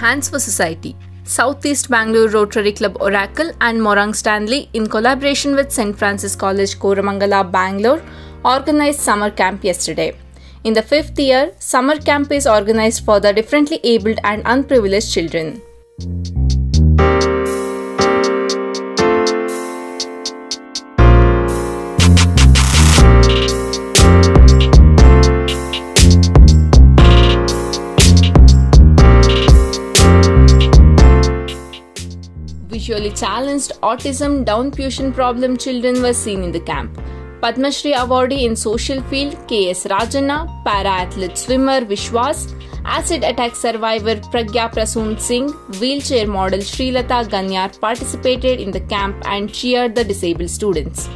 Hands for Society, Southeast Bangalore Rotary Club Oracle and Morang Stanley in collaboration with St. Francis College, Koramangala, Bangalore organized summer camp yesterday. In the 5th year, summer camp is organized for the differently abled and unprivileged children. Visually challenged autism Down fusion problem children were seen in the camp. Padma Shri awardee in social field K.S. Rajanna, para-athlete swimmer Vishwas, acid attack survivor Pragya Prasoon Singh, wheelchair model Srilata Ganyar participated in the camp and cheered the disabled students.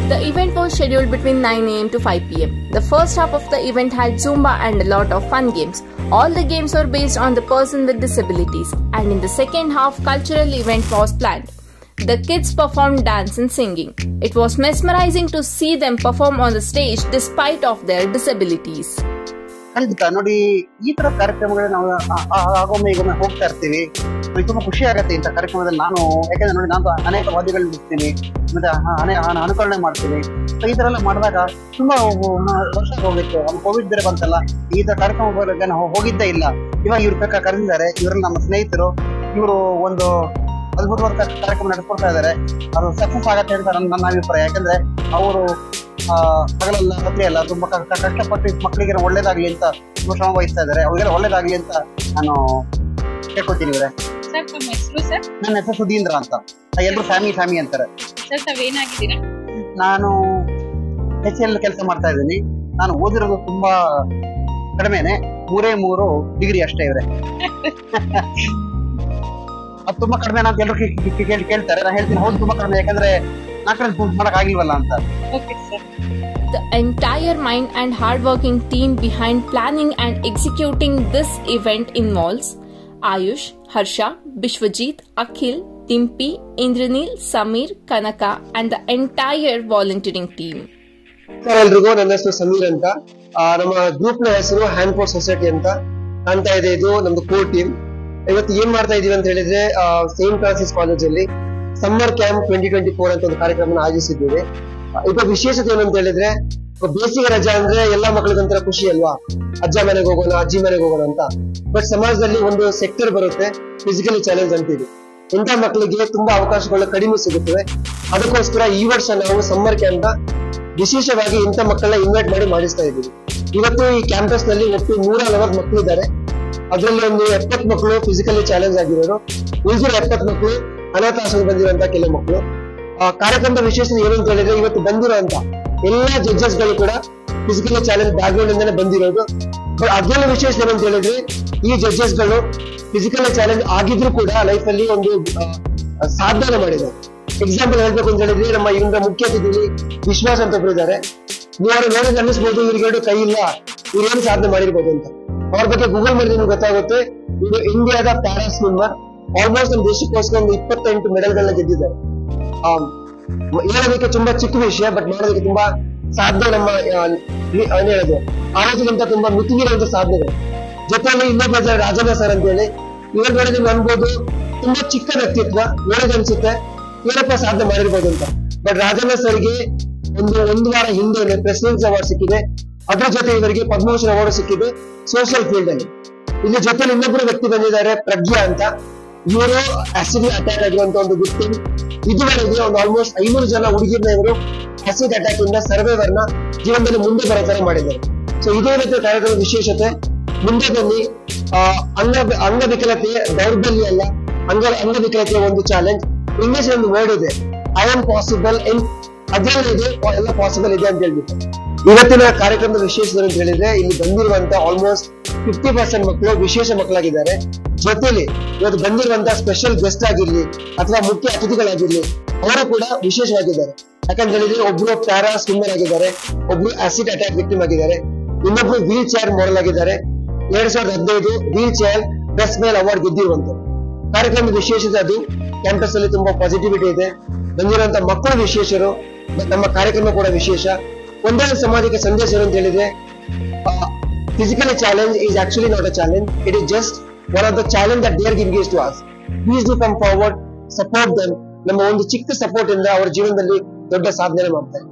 The event was scheduled between 9 am to 5 pm. The first half of the event had Zumba and a lot of fun games. All the games were based on the person with disabilities, and in the second half, cultural event was planned. The kids performed dance and singing. It was mesmerizing to see them perform on the stage despite of their disabilities. ನೋಡಿ ಈ ತರ ಕಾರ್ಯಕ್ರಮಗಳು ನಾವು ಆಗೊಮ್ಮೆ ಈಗೊಮ್ಮೆ ಹೋಗ್ತಾ ಇರ್ತೀವಿ. ತುಂಬಾ ಖುಷಿ ಆಗುತ್ತೆ ಇಂಥ ಕಾರ್ಯಕ್ರಮದಲ್ಲಿ. ಯಾಕಂದ್ರೆ ನೋಡಿ ನಾನು ಅನೇಕ ವಾದ್ಯಗಳು ಬಿಡ್ತೀನಿ, ಮತ್ತೆ ಅನುಕರಣೆ ಮಾಡ್ತೀನಿ. ಈ ತರ ಎಲ್ಲ ಮಾಡಿದಾಗ ತುಂಬಾ ವರ್ಷ ಹೋಗಿತ್ತು. ಕೋವಿಡ್ ಬೇರೆ ಬಂತಲ್ಲ, ಈ ತರ ಕಾರ್ಯಕ್ರಮ ನಾವು ಹೋಗಿದ್ದೇ ಇಲ್ಲ. ಇವಾಗ ಇವ್ರು ಕರೆದಿದ್ದಾರೆ. ಇವರಲ್ಲಿ ನಮ್ಮ ಸ್ನೇಹಿತರು, ಇವರು ಒಂದು ಅದ್ಭುತವಾದ ಕಾರ್ಯಕ್ರಮ ನಡೆಸ್ಕೊಡ್ತಾ ಇದ್ದಾರೆ. ಅದು ಸಕ್ಸಸ್ ಆಗತ್ತೆ ಅಂತ ನನ್ನ ಅಭಿಪ್ರಾಯ. ಯಾಕಂದ್ರೆ ಅವರು ಹಗಲಲ್ಲ ರಾತ್ರಿ ಅಲ್ಲ ತುಂಬಾ ಕಷ್ಟಪಟ್ಟು ಮಕ್ಕಳಿಗೆ ಒಳ್ಳೇದಾಗ್ಲಿ ಅಂತ ತುಂಬಾ ಶ್ರಮ ವಹಿಸ್ತಾ ಇದ್ದಾರೆ. ಅವ್ರಿಗೆಲ್ಲ ಒಳ್ಳೇದಾಗ್ಲಿ ಅಂತ ನಾನು ಕೇಳ್ಕೊತೀನಿ. ನನ್ನ ಹೆಸರು ಸುಧೀಂದ್ರ ಅಂತ. ಎಲ್ಲರೂ ಫ್ಯಾಮಿ ಅಂತಾರೆ. ನಾನು HL ಕೆಲಸ ಮಾಡ್ತಾ ಇದ್ದೀನಿ. ನಾನು ಓದಿರೋದು ತುಂಬಾ ಕಡಿಮೆನೆ, 3 ಡಿಗ್ರಿ ಅಷ್ಟೇ ಇವ್ರೆ. ಅದು ತುಂಬಾ ಕಡಿಮೆ ಅಂತ ಎಲ್ಲರೂ ಕೇಳ್ತಾರೆ. ನಾನು ಹೇಳ್ತೀನಿ ಹೌದು ತುಂಬಾ ಕಡಿಮೆ, ಯಾಕಂದ್ರೆ The entire mind and hard-working team behind planning and executing this event involves Ayush, Harsha, Bishwajit, Akhil, Dimpi, Indranil, Samir, Kanaka and the entire volunteering team. ಎಲ್ರಿಗೂ ನನ್ನ ಹೆಸರು ಸಮೀರ್ ಅಂತ. ನಮ್ಮ ಗ್ರೂಪ್ ನ ಹೆಸರು ಹ್ಯಾಂಡ್ ಫಾರ್ ಸೊಸೈಟಿ ಅಂತ ಕಾಣ್ತಾ ಇದೆ. ಇದು ನಮ್ದು ಕೋರ್ ಟೀಮ್. ಇವತ್ತು ಏನ್ ಮಾಡ್ತಾ ಇದೀವಿ ಅಂತ ಹೇಳಿದ್ರೆ, ಸೇಂಟ್ ಫ್ರಾನ್ಸಿಸ್ ಕಾಲೇಜ್ ಅಲ್ಲಿ ಸಮ್ಮರ್ ಕ್ಯಾಂಪ್ 2024 ಅಂತ ಒಂದು ಕಾರ್ಯಕ್ರಮ ಆಯೋಜಿಸಿದ್ದೇವೆ. ಈಗ ವಿಶೇಷತೆ ಏನಂತ ಹೇಳಿದ್ರೆ, ಬೇಸಿಗೆ ರಜಾ ಅಂದ್ರೆ ಎಲ್ಲಾ ಮಕ್ಕಳಿಗೊಂಥರ ಖುಷಿ ಅಲ್ವಾ, ಅಜ್ಜ ಮನೆಗೆ ಹೋಗೋಣ, ಅಜ್ಜಿ ಮನೆಗೆ ಹೋಗೋಣ ಅಂತ. ಬಟ್ ಸಮಾಜದಲ್ಲಿ ಒಂದು ಸೆಕ್ಟರ್ ಬರುತ್ತೆ, ಫಿಸಿಕಲಿ ಚಾಲೆಂಜ್ ಅಂತೀವಿ. ಇಂಥ ಮಕ್ಕಳಿಗೆ ತುಂಬಾ ಅವಕಾಶಗಳು ಕಡಿಮೆ ಸಿಗುತ್ತವೆ. ಅದಕ್ಕೋಸ್ಕರ ಈ ವರ್ಷ ನಾವು ಸಮ್ಮರ್ ಕ್ಯಾಂಪ್ ವಿಶೇಷವಾಗಿ ಇಂಥ ಮಕ್ಕಳನ್ನ ಇನ್ವೈಟ್ ಮಾಡಿಸ್ತಾ ಇದ್ದೀವಿ. ಇವತ್ತು ಈ ಕ್ಯಾಂಪಸ್ ನಲ್ಲಿ ಒಟ್ಟು 140 ಮಕ್ಕಳು ಇದ್ದಾರೆ. ಅದರಲ್ಲಿ ಒಂದು 70 ಮಕ್ಕಳು ಫಿಸಿಕಲಿ ಚಾಲೆಂಜ್ ಆಗಿರೋರು, ಉಳಿದಿರೋ 70 ಮಕ್ಕಳು ಅನಾಥಾಶ್ರಮ ಬಂದಿರುವಂತ ಕೆಲವು ಮಕ್ಕಳು. ಕಾರ್ಯಕ್ರಮದ ವಿಶೇಷತೆ ಏನು ಅಂತ ಹೇಳಿದ್ರೆ, ಇವತ್ತು ಬಂದಿರುವಂತ ಎಲ್ಲಾ ಜಡ್ಜಸ್ ಗಳು ಕೂಡ ಫಿಸಿಕಲಿ ಚಾಲೆಂಜ್ ಬ್ಯಾಕ್ ಗ್ರೌಂಡ್ ಇಂದಾನೆ ಬಂದಿರೋದು. ಬಟ್ ಅದೆಲ್ಲ ವಿಶೇಷತೆ ಏನಂತ ಹೇಳಿದ್ರೆ, ಈ ಜಡ್ಜಸ್ ಗಳು ಫಿಸಿಕಲಿ ಚಾಲೆಂಜ್ ಆಗಿದ್ರು ಕೂಡ ಲೈಫ್ ಅಲ್ಲಿ ಒಂದು ಸಾಧನೆ ಮಾಡಿದ್ದಾರೆ. ಎಕ್ಸಾಂಪಲ್ ಹೇಳ್ಬೇಕು ಅಂತ ಹೇಳಿದ್ರೆ, ನಮ್ಮ ಇವರ ಮುಖ್ಯ ಅತಿಥಿ ವಿಶ್ವಾಸ್ ಅಂತ ಒಬ್ರು ಇದ್ದಾರೆ. ನೀವು ಅವ್ರು ನೋಡಿದ್ರೆ ಅನ್ನಿಸ್ಬೋದು ಇವ್ರಿಗೆ ಕೈ ಇಲ್ಲ, ಇವ್ರೇನು ಸಾಧನೆ ಮಾಡಿರ್ಬೋದು ಅಂತ. ಅವ್ರ ಬಗ್ಗೆ ಗೂಗಲ್ ಮಾಡಿದ್ರೆ ನಿಮ್ಗೆ ಗೊತ್ತಾಗುತ್ತೆ. ಇವರು ಇಂಡಿಯಾದ ಪ್ಯಾರಾ ಸ್ವಿಮ್ಮರ್. ಆಲ್ಮೋಸ್ಟ್ ನಮ್ಮ ದೇಶಕ್ಕೋಸ್ಕರ ಒಂದು 28 ಮೆಡಲ್ಗಳನ್ನ ಗೆದ್ದಿದ್ದಾರೆ. ಹೇಳೋದಕ್ಕೆ ತುಂಬಾ ಚಿಕ್ಕ ವಿಷಯ, ಬಟ್ ಮಾಡೋದಕ್ಕೆ ತುಂಬಾ ಸಾಧನೆ. ನಮ್ಮ ಏನ್ ಹೇಳೋದು, ಆರೋಗ್ಯಕ್ಕಿಂತ ತುಂಬಾ ಮಿತಿಗಿರುವಂತ ಸಾಧನೆಗಳು. ಜೊತೆಯಲ್ಲಿ ಇನ್ನೊಬ್ಬ ರಾಜಣ್ಣ ಸರ್ ಅಂತ ಹೇಳಿ, ಇವಾಗ ನೋಡಿದ್ರೆ ನೀವು ಅನ್ಬೋದು ತುಂಬಾ ಚಿಕ್ಕ ವ್ಯಕ್ತಿತ್ವ, ನೋಡೋದು ಅನ್ಸುತ್ತೆ ಏನಪ್ಪ ಸಾಧನೆ ಮಾಡಿರ್ಬೋದು ಅಂತ. ಬಟ್ ರಾಜಣ್ಣ ಸರ್ಗೆ ಒಂದು ವಾರ ಹಿಂದೆ ಪ್ರೆಸಿಡೆನ್ಸ್ ಅವಾರ್ಡ್ ಸಿಕ್ಕಿದೆ. ಅದ್ರ ಜೊತೆ ಇವರಿಗೆ ಪದ್ಮಭೂಷಣ ಅವಾರ್ಡ್ ಸಿಕ್ಕಿದೆ ಸೋಷಿಯಲ್ ಫೀಲ್ಡ್ ಅಲ್ಲಿ. ಇಲ್ಲಿ ಜೊತೆಲಿ ಇನ್ನೊಬ್ಬರು ವ್ಯಕ್ತಿ ಬಂದಿದ್ದಾರೆ, ಪ್ರಜ್ಞಾ ಅಂತ. ಇವರು ಆಸಿಡ್ ಅಟ್ಯಾಕ್ ಆಗಿರುವಂತ ಒಂದು ವಿಕ್ಟಿಮ್. ಇದುವರೆಗೆ ಒಂದು ಆಲ್ಮೋಸ್ಟ್ 500 ಜನ ಹುಡುಗಿರ್ನ ಇವರು ಆಸಿಡ್ ಅಟ್ಯಾಕ್ ಇಂದ ಸರ್ವೈವರ್ ನ ಜೀವನದಲ್ಲಿ ಮುಂದೆ ಬರೋ ತರ ಮಾಡಿದ್ದಾರೆ. ಸೊ ಇದೇ ರೀತಿಯ ಕಾರ್ಯಕ್ರಮದ ವಿಶೇಷತೆ. ಮುಂದೆ ಬನ್ನಿ. ಅಂಗವಿಕಲತೆ ದೌರ್ಬಲ್ಯ ಅಲ್ಲ, ಅಂಗವಿಕಲತೆಯ ಒಂದು ಚಾಲೆಂಜ್. ಇಂಗ್ಲಿಷ್ ಒಂದು ವರ್ಡ್ ಇದೆ, ಐ ಆಮ್ ಪಾಸಿಬಲ್ ಇನ್. ಅದರಲ್ಲಿ ಇದೆ ಎಲ್ಲ ಪಾಸಿಬಲ್ ಇದೆ ಅಂತ ಹೇಳ್ಬಿಟ್ಟು. ಇವತ್ತಿನ ಕಾರ್ಯಕ್ರಮದ ವಿಶೇಷತೆ ಅಂತ ಹೇಳಿದ್ರೆ, ಇಲ್ಲಿ ಬಂದಿರುವಂತ ಆಲ್ಮೋಸ್ಟ್ 50% ಮಕ್ಕಳು ವಿಶೇಷ ಮಕ್ಕಳಾಗಿದ್ದಾರೆ. ಜೊತೆಲಿ ಇವತ್ತು ಬಂದಿರುವಂತ ಸ್ಪೆಷಲ್ ಗೆಸ್ಟ್ ಆಗಿರ್ಲಿ ಅಥವಾ ಮುಖ್ಯ ಅತಿಥಿಗಳಾಗಿರ್ಲಿ, ಅವರು ಕೂಡ ವಿಶೇಷವಾಗಿದ್ದಾರೆ. ಯಾಕಂತ ಹೇಳಿದ್ರೆ ಒಬ್ರು ಪ್ಯಾರಾ ಸ್ವಿಮ್ಮರ್ ಆಗಿದ್ದಾರೆ, ಒಬ್ರು ಆಸಿಡ್ ಅಟ್ಯಾಕ್ ವಿಕ್ಟಿಮ್ ಆಗಿದ್ದಾರೆ, ಇನ್ನೊಬ್ರು ವೀಲ್ ಚೇರ್ ಮಾಡೆಲ್ ಆಗಿದ್ದಾರೆ. 2015 ವೀಲ್ ಚೇರ್ ಬೆಸ್ಟ್ ಮೇಲ್ ಅವಾರ್ಡ್ ಗೆದ್ದಿರುವಂತ ಕಾರ್ಯಕ್ರಮದ ವಿಶೇಷತೆ ಅದು. ಕ್ಯಾಂಪಸ್ ಅಲ್ಲಿ ತುಂಬಾ ಪಾಸಿಟಿವಿಟಿ ಇದೆ, ಬಂದಿರುವಂತ ಮಕ್ಕಳು ವಿಶೇಷರು, ನಮ್ಮ ಕಾರ್ಯಕ್ರಮ ಕೂಡ ವಿಶೇಷ. ಒಂದೇ ಸಮಾಜಕ್ಕೆ ಸಂದೇಶ ಅಂತ ಹೇಳಿದ್ರೆ physically challenge is actually not a challenge, it is just one of the challenge that they are giving to us. Please do come forward, support them. ನಮ್ಮ ಒಂದು ಚಿಕ್ಕ ಸಪೋರ್ಟ್ ಇಂದ ಅವರ ಜೀವನದಲ್ಲಿ ದೊಡ್ಡ ಸಾಧನೆ ಮಾಡ್ತಾರೆ.